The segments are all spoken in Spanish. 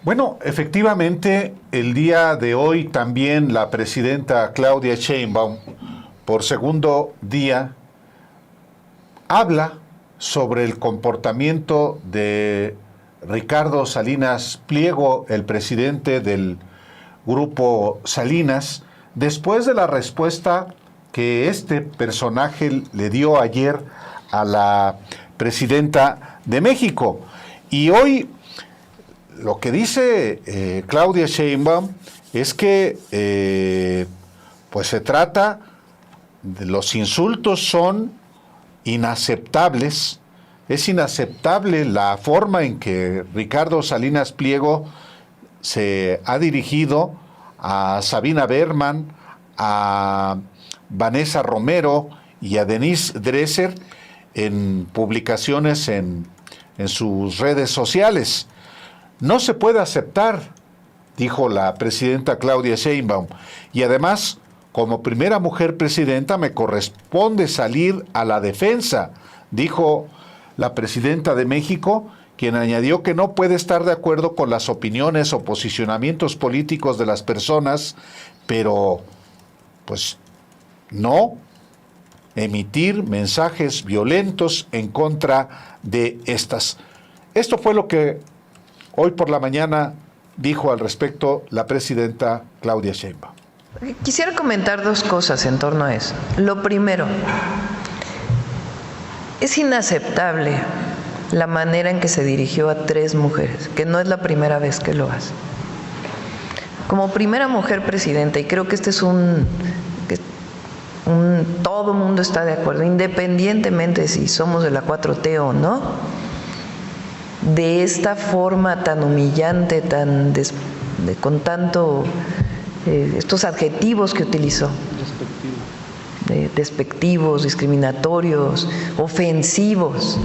Bueno, efectivamente, el día de hoy también la presidenta Claudia Sheinbaum, por segundo día, habla sobre el comportamiento de Ricardo Salinas Pliego, el presidente del grupo Salinas, después de la respuesta que este personaje le dio ayer a la presidenta de México. Y hoy lo que dice Claudia Sheinbaum es que pues se trata de los insultos son inaceptables. Es inaceptable la forma en que Ricardo Salinas Pliego se ha dirigido a Sabina Berman, a Vanessa Romero y a Denise Dresser en publicaciones en sus redes sociales. No se puede aceptar, dijo la presidenta Claudia Sheinbaum, y además, como primera mujer presidenta, me corresponde salir a la defensa, dijo la presidenta de México, quien añadió que no puede estar de acuerdo con las opiniones o posicionamientos políticos de las personas, pero pues no emitir mensajes violentos en contra de estas. Esto fue lo que hoy por la mañana dijo al respecto la presidenta Claudia Sheinbaum. Quisiera comentar dos cosas en torno a eso. Lo primero, es inaceptable la manera en que se dirigió a 3 mujeres, que no es la primera vez que lo hace. Como primera mujer presidenta, y creo que este es todo mundo está de acuerdo, independientemente de si somos de la 4T o no, de esta forma tan humillante, con tanto estos adjetivos que utilizó, despectivos, discriminatorios, ofensivos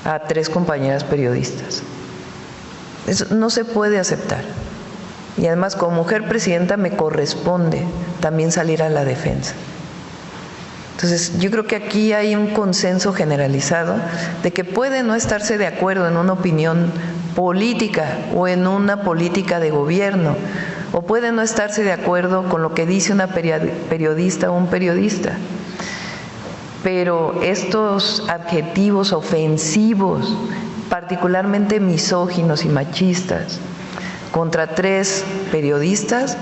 a 3 compañeras periodistas. Eso no se puede aceptar. Y además, como mujer presidenta, me corresponde también salir a la defensa. Entonces, yo creo que aquí hay un consenso generalizado de que puede no estarse de acuerdo en una opinión política o en una política de gobierno, o puede no estarse de acuerdo con lo que dice una periodista o un periodista, pero estos adjetivos ofensivos, particularmente misóginos y machistas, contra 3 periodistas,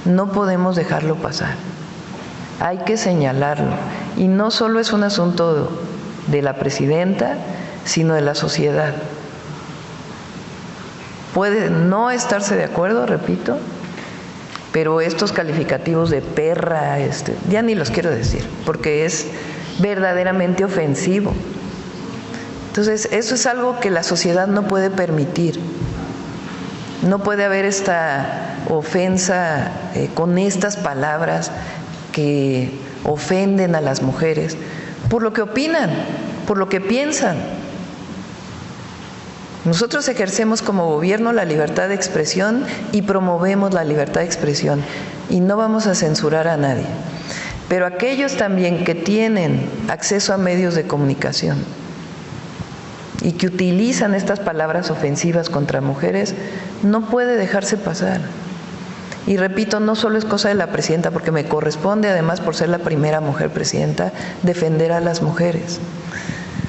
no podemos dejarlo pasar. Hay que señalarlo. Y no solo es un asunto de la presidenta, sino de la sociedad. Puede no estarse de acuerdo, repito, pero estos calificativos de perra, ya ni los quiero decir, porque es verdaderamente ofensivo. Entonces, eso es algo que la sociedad no puede permitir. No puede haber esta ofensa con estas palabras que ofenden a las mujeres por lo que opinan, por lo que piensan. Nosotros ejercemos como gobierno la libertad de expresión y promovemos la libertad de expresión y no vamos a censurar a nadie. Pero aquellos también que tienen acceso a medios de comunicación y que utilizan estas palabras ofensivas contra mujeres, no puede dejarse pasar. Y repito, no solo es cosa de la presidenta, porque me corresponde, además, por ser la primera mujer presidenta, defender a las mujeres.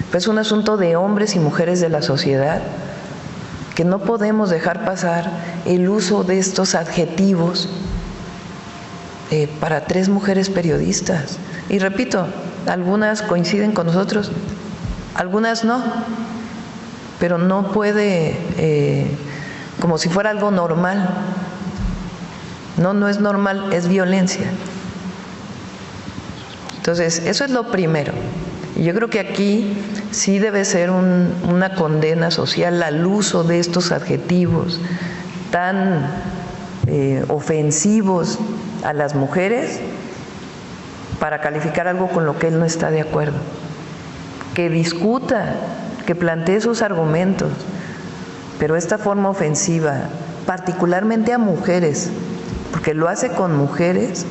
Pero es un asunto de hombres y mujeres de la sociedad que no podemos dejar pasar el uso de estos adjetivos para 3 mujeres periodistas. Y repito, algunas coinciden con nosotros, algunas no, pero no puede, como si fuera algo normal. No es normal, es violencia. Entonces, eso es lo primero. Y yo creo que aquí sí debe ser una condena social al uso de estos adjetivos tan ofensivos a las mujeres para calificar algo con lo que él no está de acuerdo. Que discuta, que plantee sus argumentos, pero esta forma ofensiva, particularmente a mujeres, porque lo hace con mujeres,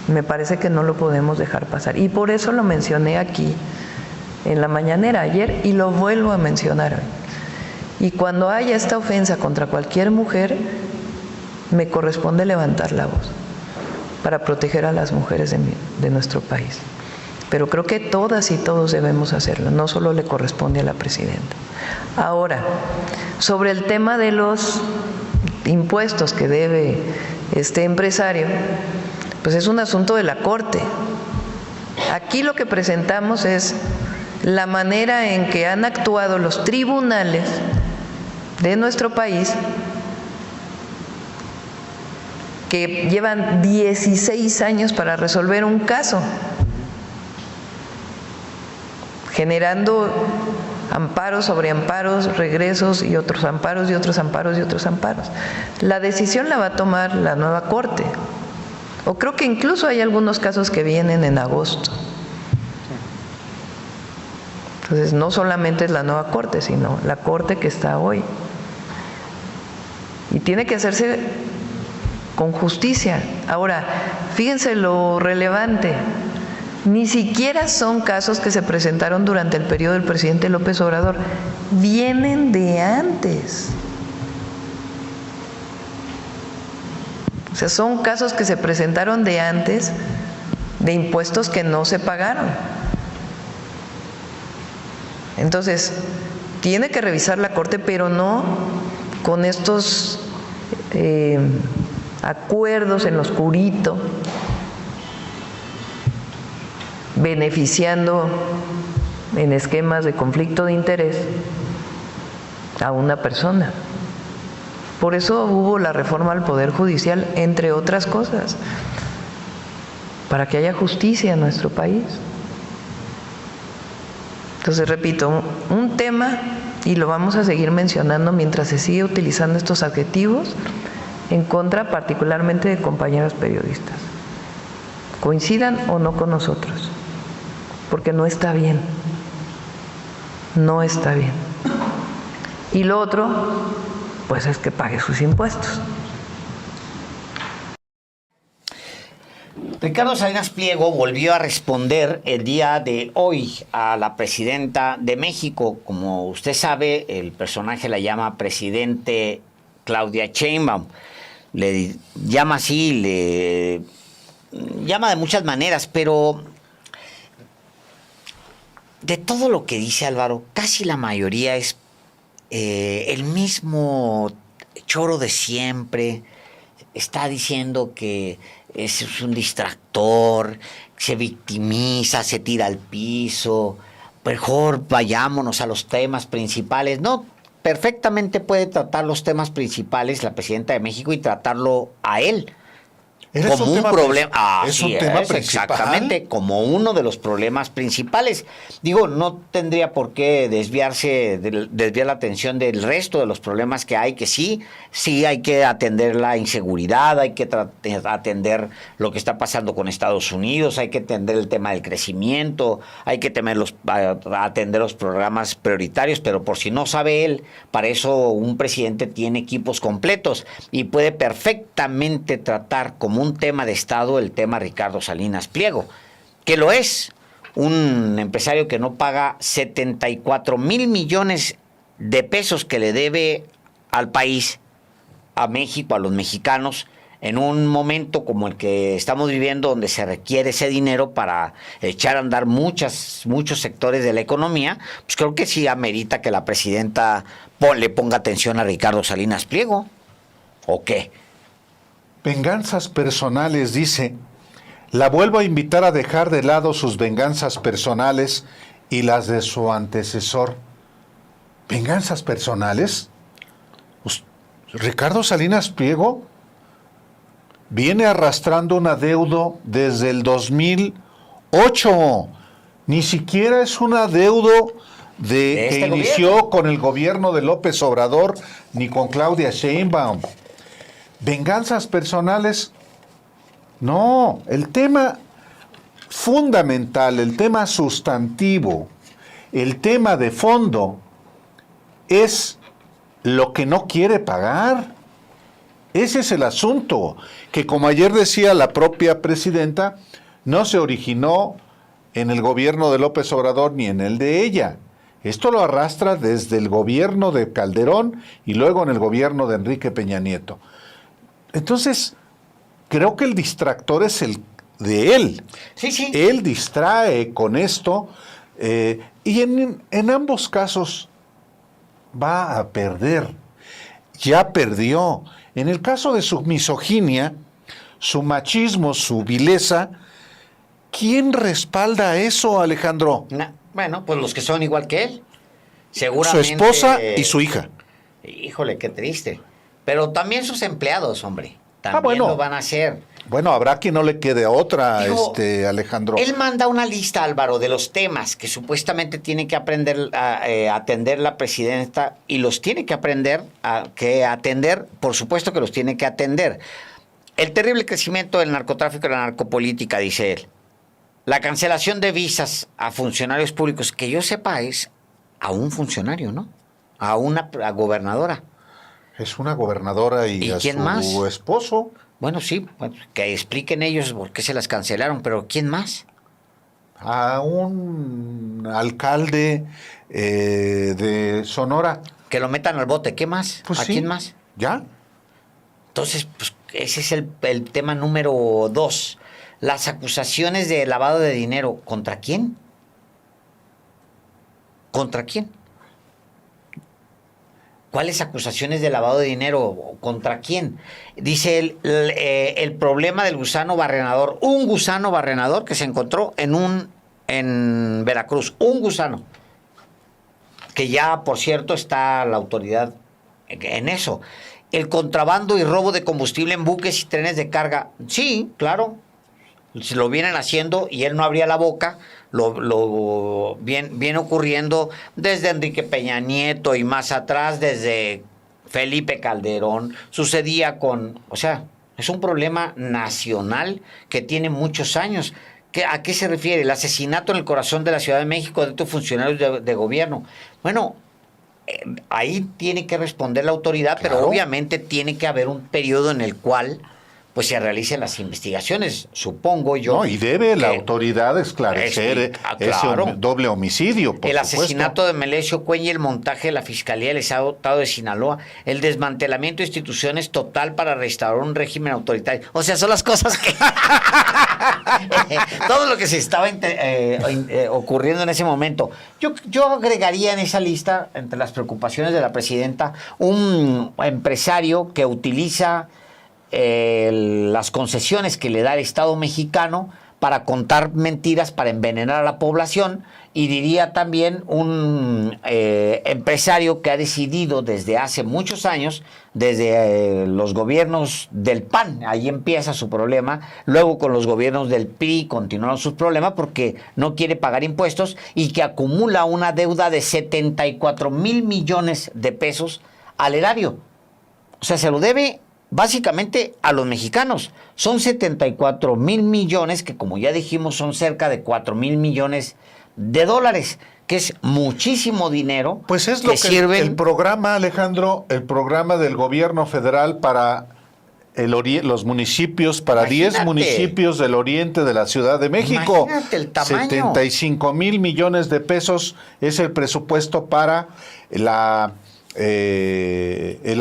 me parece que no lo podemos dejar pasar. Y por eso lo mencioné aquí en la mañanera ayer y lo vuelvo a mencionar hoy. Y cuando haya esta ofensa contra cualquier mujer, me corresponde levantar la voz para proteger a las mujeres de nuestro país. Pero creo que todas y todos debemos hacerlo, no solo le corresponde a la presidenta. Ahora, sobre el tema de los impuestos que debe este empresario, pues es un asunto de la Corte. Aquí lo que presentamos es la manera en que han actuado los tribunales de nuestro país, que llevan 16 años para resolver un caso, generando amparos sobre amparos, regresos y otros amparos y otros amparos y otros amparos. La decisión la va a tomar la nueva Corte, o creo que incluso hay algunos casos que vienen en agosto. Entonces, no solamente es la nueva Corte, sino la Corte que está hoy. Y tiene que hacerse con justicia. Ahora, fíjense lo relevante. Ni siquiera son casos que se presentaron durante el periodo del presidente López Obrador. Vienen de antes. O sea, son casos que se presentaron de antes, de impuestos que no se pagaron. Entonces, tiene que revisar la Corte, pero no con estos acuerdos en lo oscurito, beneficiando en esquemas de conflicto de interés a una persona. Por eso hubo la reforma al Poder Judicial, entre otras cosas, para que haya justicia en nuestro país. Entonces, repito, un tema, y lo vamos a seguir mencionando mientras se sigue utilizando estos adjetivos, en contra particularmente de compañeros periodistas, coincidan o no con nosotros, porque no está bien, no está bien. Y lo otro, pues es que pague sus impuestos. Ricardo Salinas Pliego volvió a responder el día de hoy a la presidenta de México. Como usted sabe, el personaje la llama presidente Claudia Sheinbaum. Le llama así, le llama de muchas maneras, pero de todo lo que dice Álvaro, casi la mayoría es el mismo choro de siempre. Está diciendo que es un distractor, se victimiza, se tira al piso. Mejor vayámonos a los temas principales. No, perfectamente puede tratar los temas principales la presidenta de México y tratarlo a él como un problema. Es un tema principal. Exactamente, como uno de los problemas principales. Digo, no tendría por qué desviar la atención del resto de los problemas que hay, que sí hay que atender la inseguridad, hay que atender lo que está pasando con Estados Unidos, hay que atender el tema del crecimiento, hay que atender los programas prioritarios, pero por si no sabe él, para eso un presidente tiene equipos completos y puede perfectamente tratar como un tema de Estado el tema Ricardo Salinas Pliego, que lo es, un empresario que no paga 74 mil millones de pesos que le debe al país, a México, a los mexicanos, en un momento como el que estamos viviendo, donde se requiere ese dinero para echar a andar muchos sectores de la economía. Pues creo que sí amerita que la presidenta le ponga atención a Ricardo Salinas Pliego, ¿o qué? Venganzas personales, dice. La vuelvo a invitar a dejar de lado sus venganzas personales y las de su antecesor. ¿Venganzas personales? Ricardo Salinas Pliego viene arrastrando un adeudo desde el 2008. Ni siquiera es un adeudo que inició con el gobierno de López Obrador ni con Claudia Sheinbaum. Venganzas personales, no. El tema fundamental, el tema sustantivo, el tema de fondo es lo que no quiere pagar. Ese es el asunto, que como ayer decía la propia presidenta, no se originó en el gobierno de López Obrador ni en el de ella. Esto lo arrastra desde el gobierno de Calderón y luego en el gobierno de Enrique Peña Nieto. Entonces, creo que el distractor es el de él. Sí, sí. Él distrae con esto y en ambos casos va a perder. Ya perdió. En el caso de su misoginia, su machismo, su vileza, ¿quién respalda eso, Alejandro? Bueno, pues los que son igual que él. Seguramente. Su esposa y su hija. Híjole, qué triste. Pero también sus empleados, hombre. También bueno. lo van a hacer. Bueno, habrá quien no le quede otra, Digo, Alejandro. Él manda una lista, Álvaro, de los temas que supuestamente tiene que aprender a atender la presidenta y los tiene que aprender a atender, por supuesto que los tiene que atender. El terrible crecimiento del narcotráfico y la narcopolítica, dice él. La cancelación de visas a funcionarios públicos, que yo sepa, es a un funcionario, ¿no? A una gobernadora. Es una gobernadora y a quién su más? esposo. Bueno, sí, que expliquen ellos por qué se las cancelaron, pero ¿quién más? A un alcalde de Sonora. Que lo metan al bote, ¿qué más? Pues ¿A sí, quién más? ¿Ya? Entonces, pues ese es el tema número 2. Las acusaciones de lavado de dinero, ¿contra quién? ¿Contra quién? ¿Cuáles acusaciones de lavado de dinero? ¿Contra quién? Dice él, el problema del gusano barrenador. Un gusano barrenador que se encontró en Veracruz. Un gusano. Que ya, por cierto, está la autoridad en eso. El contrabando y robo de combustible en buques y trenes de carga. Sí, claro. Se lo vienen haciendo y él no abría la boca. Viene ocurriendo desde Enrique Peña Nieto y más atrás, desde Felipe Calderón. Sucedía o sea, es un problema nacional que tiene muchos años. ¿A qué se refiere? El asesinato en el corazón de la Ciudad de México de estos funcionarios de gobierno. Bueno, ahí tiene que responder la autoridad, claro. Pero obviamente tiene que haber un periodo en el cual pues se realicen las investigaciones, supongo yo. No, y debe la autoridad esclarecer claro. ese doble homicidio, por el supuesto. Asesinato de Melesio Cuenya y el montaje de la Fiscalía del Estado de Sinaloa, el desmantelamiento de instituciones total para restaurar un régimen autoritario. O sea, son las cosas que... todo lo que se estaba ocurriendo en ese momento. Yo agregaría en esa lista, entre las preocupaciones de la presidenta, un empresario que utiliza las concesiones que le da el Estado mexicano para contar mentiras, para envenenar a la población, y diría también un empresario que ha decidido desde hace muchos años, desde los gobiernos del PAN, ahí empieza su problema, luego con los gobiernos del PRI continuaron sus problemas porque no quiere pagar impuestos y que acumula una deuda de 74 mil millones de pesos al erario. O sea, se lo debe básicamente a los mexicanos. Son 74 mil millones que, como ya dijimos, son cerca de 4 mil millones de dólares, que es muchísimo dinero. Pues es lo que sirven... el programa, Alejandro, el programa del gobierno federal para los municipios, para 10 municipios del oriente de la Ciudad de México. Imagínate el tamaño. 75 mil millones de pesos es el presupuesto para el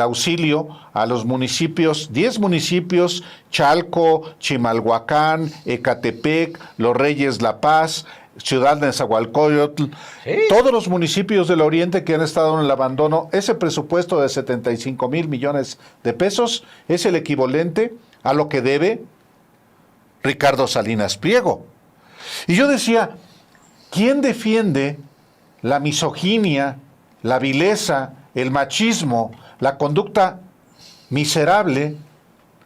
auxilio a los municipios, 10 municipios: Chalco, Chimalhuacán, Ecatepec, Los Reyes, La Paz, Ciudad de Nezahualcóyotl, ¿sí? Todos los municipios del oriente que han estado en el abandono. Ese presupuesto de 75 mil millones de pesos es el equivalente a lo que debe Ricardo Salinas Pliego. Y yo decía, ¿quién defiende la misoginia, la vileza, el machismo, la conducta miserable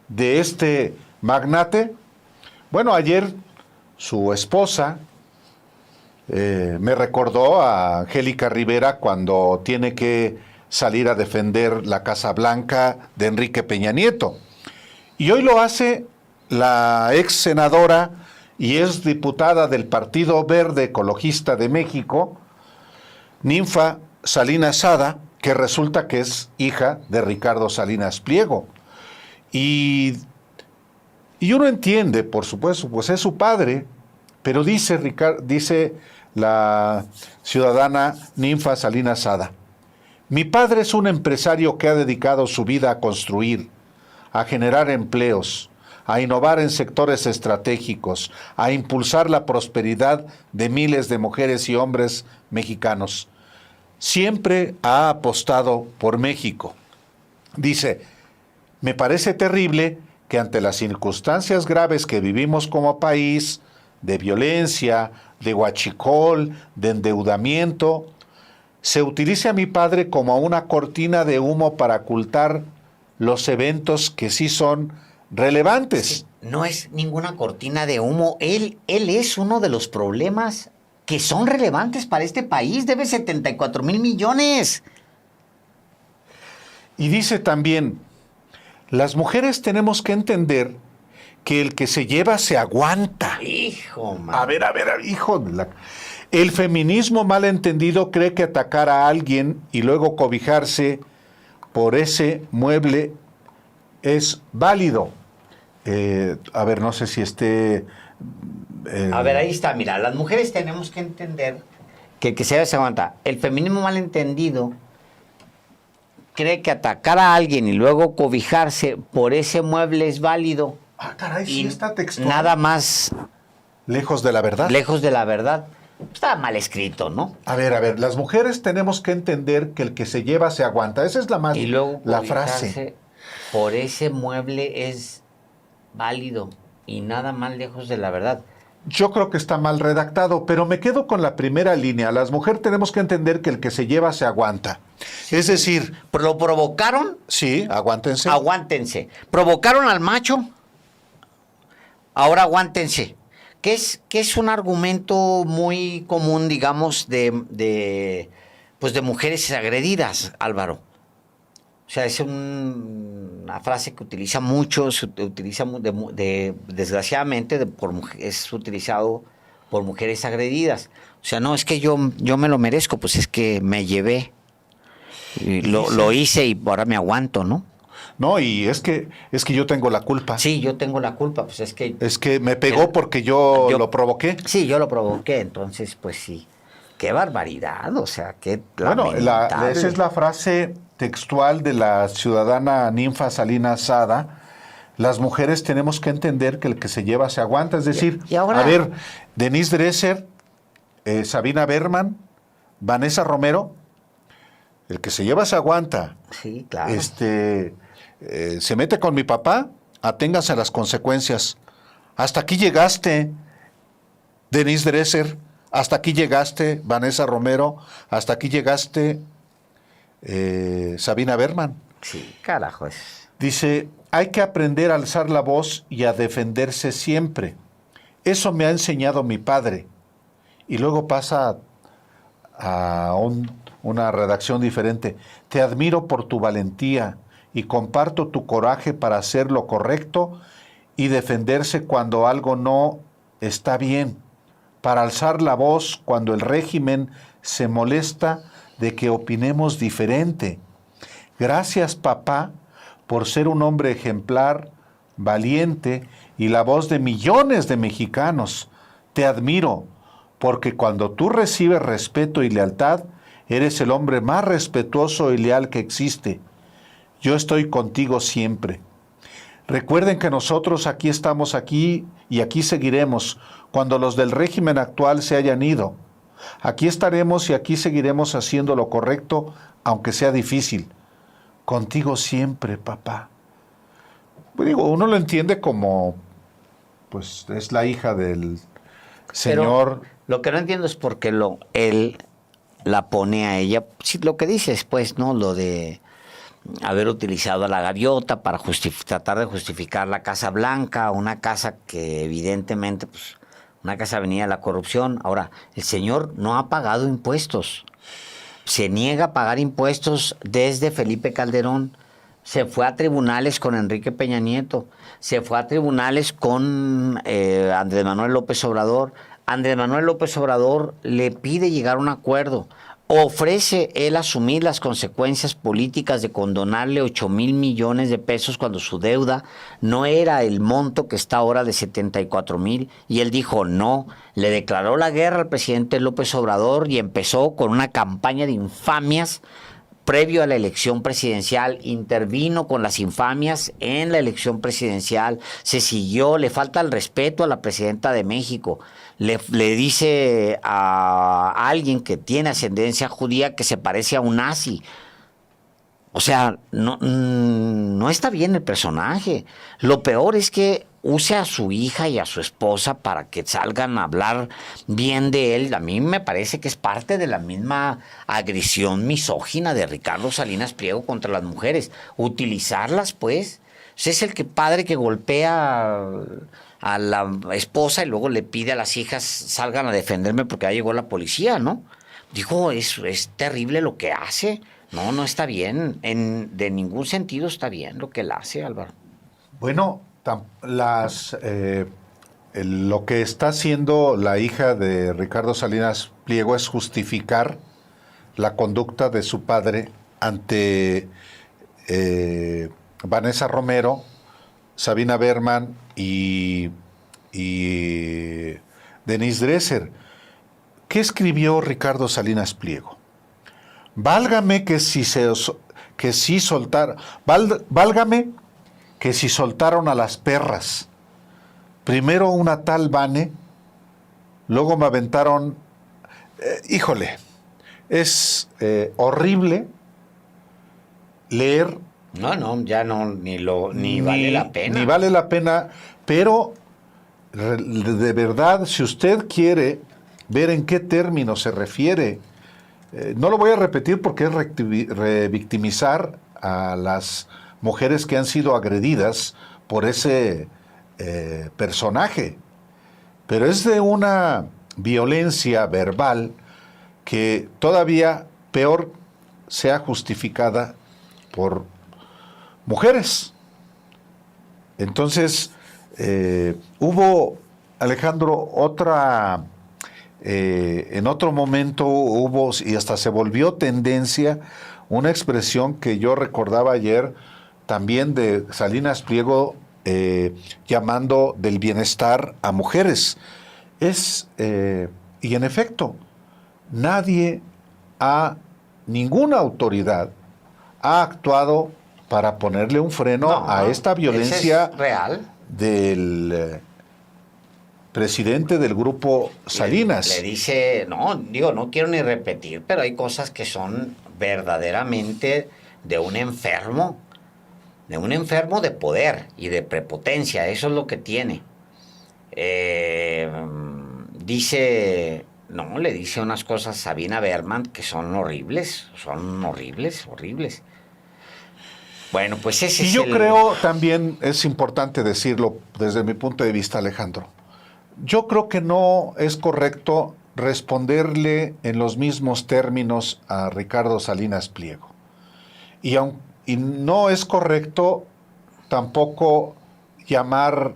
de este magnate? Bueno, ayer su esposa me recordó a Angélica Rivera cuando tiene que salir a defender la Casa Blanca de Enrique Peña Nieto. Y hoy lo hace la ex senadora y es diputada del Partido Verde Ecologista de México, Ninfa Salinas Sada, que resulta que es hija de Ricardo Salinas Pliego. Y uno entiende, por supuesto, pues es su padre, pero dice la ciudadana Ninfa Salinas Sada. Mi padre es un empresario que ha dedicado su vida a construir, a generar empleos, a innovar en sectores estratégicos, a impulsar la prosperidad de miles de mujeres y hombres mexicanos. Siempre ha apostado por México. Dice, me parece terrible que ante las circunstancias graves que vivimos como país, de violencia, de huachicol, de endeudamiento, se utilice a mi padre como una cortina de humo para ocultar los eventos que sí son relevantes. No es ninguna cortina de humo. Él es uno de los problemas que son relevantes para este país. Debe 74,000 millones. Y dice también, las mujeres tenemos que entender que el que se lleva se aguanta. Hijo, man. A ver, hijo de la... El feminismo mal entendido cree que atacar a alguien y luego cobijarse por ese mueble es válido. A ver, no sé si esté... A ver, ahí está, mira, las mujeres tenemos que entender que el que se debe se aguanta. El feminismo mal entendido cree que atacar a alguien y luego cobijarse por ese mueble es válido. Ah, caray, sí está textual. Nada más... Lejos de la verdad. Lejos de la verdad. Está mal escrito, ¿no? A ver, las mujeres tenemos que entender que el que se lleva se aguanta. Esa es Y luego la frase. Por ese mueble es válido y nada más lejos de la verdad. Yo creo que está mal redactado, pero me quedo con la primera línea. Las mujeres tenemos que entender que el que se lleva se aguanta. Es decir... ¿Lo provocaron? Sí, aguántense. Aguántense. ¿Provocaron al macho? Ahora aguántense. Que es un argumento muy común, digamos, de mujeres agredidas, Álvaro. O sea, es una frase que utiliza mucho, se utiliza desgraciadamente, es utilizado por mujeres agredidas. O sea, no, es que yo me lo merezco, pues es que me llevé, y lo hice y ahora me aguanto, ¿no? No, y es que yo tengo la culpa. Sí, yo tengo la culpa, pues es que... Es que me pegó porque yo lo provoqué. Sí, yo lo provoqué, entonces, pues sí. Qué barbaridad, o sea, qué Bueno, esa es la frase textual de la ciudadana Ninfa Salinas Sada. Las mujeres tenemos que entender que el que se lleva se aguanta. Es decir, y ahora... a ver, Denise Dresser, Sabina Berman, Vanessa Romero, el que se lleva se aguanta. Sí, claro. Se mete con mi papá, aténgase a las consecuencias. Hasta aquí llegaste, Denise Dresser. Hasta aquí llegaste, Vanessa Romero. Hasta aquí llegaste, Sabina Berman. Sí, carajo. Dice, hay que aprender a alzar la voz y a defenderse siempre. Eso me ha enseñado mi padre. Y luego pasa a una redacción diferente. Te admiro por tu valentía y comparto tu coraje para hacer lo correcto y defenderse cuando algo no está bien, para alzar la voz cuando el régimen se molesta de que opinemos diferente. Gracias, papá, por ser un hombre ejemplar, valiente y la voz de millones de mexicanos. Te admiro, porque cuando tú recibes respeto y lealtad, eres el hombre más respetuoso y leal que existe. Yo estoy contigo siempre. Recuerden que nosotros aquí estamos aquí y aquí seguiremos cuando los del régimen actual se hayan ido. Aquí estaremos y aquí seguiremos haciendo lo correcto, aunque sea difícil. Contigo siempre, papá. Digo, uno lo entiende como, pues, es la hija del señor. Pero lo que no entiendo es por qué él la pone a ella. Sí, lo que dices, pues, ¿no? Lo de haber utilizado a la gaviota para tratar de justificar la Casa Blanca, una casa que evidentemente, pues, una casa venida de la corrupción. Ahora, el señor no ha pagado impuestos. Se niega a pagar impuestos desde Felipe Calderón. Se fue a tribunales con Enrique Peña Nieto. Se fue a tribunales con Andrés Manuel López Obrador. Andrés Manuel López Obrador le pide llegar a un acuerdo. ofrece él asumir las consecuencias políticas de condonarle 8,000 millones de pesos cuando su deuda no era el monto que está ahora de 74,000, y él dijo no, le declaró la guerra al presidente López Obrador y empezó con una campaña de infamias previo a la elección presidencial, intervino con las infamias en la elección presidencial, se siguió, le falta el respeto a la presidenta de México, le dice a alguien que tiene ascendencia judía que se parece a un nazi. O sea, no está bien el personaje. Lo peor es que use a su hija y a su esposa para que salgan a hablar bien de él. A mí me parece que es parte de la misma agresión misógina de Ricardo Salinas Pliego contra las mujeres. Utilizarlas, pues. Es el padre que golpea a la esposa y luego le pide a las hijas salgan a defenderme porque ya llegó la policía, ¿no? Digo, es terrible lo que hace. No está bien. De ningún sentido está bien lo que él hace, Álvaro. Bueno, lo que está haciendo la hija de Ricardo Salinas Pliego es justificar la conducta de su padre ante Vanessa Romero, Sabina Berman y Denise Dresser. ¿Qué escribió Ricardo Salinas Pliego? Válgame que si soltaron a las perras. Primero una tal Vane, luego me aventaron. Híjole, es horrible leer. Ya no, ni vale la pena. Ni vale la pena, pero de verdad, si usted quiere ver en qué términos se refiere, no lo voy a repetir porque es revictimizar a las mujeres que han sido agredidas por ese personaje, pero es de una violencia verbal que todavía peor sea justificada por mujeres. Entonces, hubo, Alejandro, en otro momento hubo, y hasta se volvió tendencia, una expresión que yo recordaba ayer, también de Salinas Pliego, llamando del bienestar a mujeres. Y en efecto, ninguna autoridad ha actuado para ponerle un freno a esta violencia es real del presidente del grupo Salinas. Le dice, no quiero ni repetir, pero hay cosas que son verdaderamente de un enfermo de poder y de prepotencia. Eso es lo que tiene. Le dice unas cosas a Sabina Berman que son horribles. Bueno, pues ese y es yo creo también, es importante decirlo desde mi punto de vista, Alejandro, yo creo que no es correcto responderle en los mismos términos a Ricardo Salinas Pliego. Y no es correcto tampoco llamar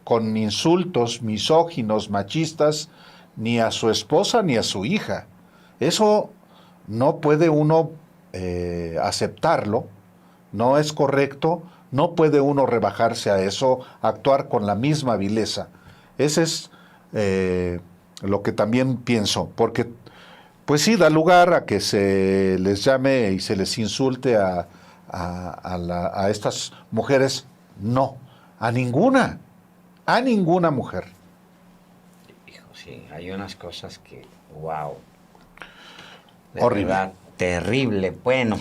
con insultos misóginos, machistas, ni a su esposa ni a su hija. Eso no puede uno aceptarlo, no es correcto, no puede uno rebajarse a eso, actuar con la misma vileza. Ese es lo que también pienso, porque pues sí da lugar a que se les llame y se les insulte a estas mujeres. No, a ninguna mujer. Hijo, sí, hay unas cosas que, wow. Horrible. Verdad, terrible. Bueno.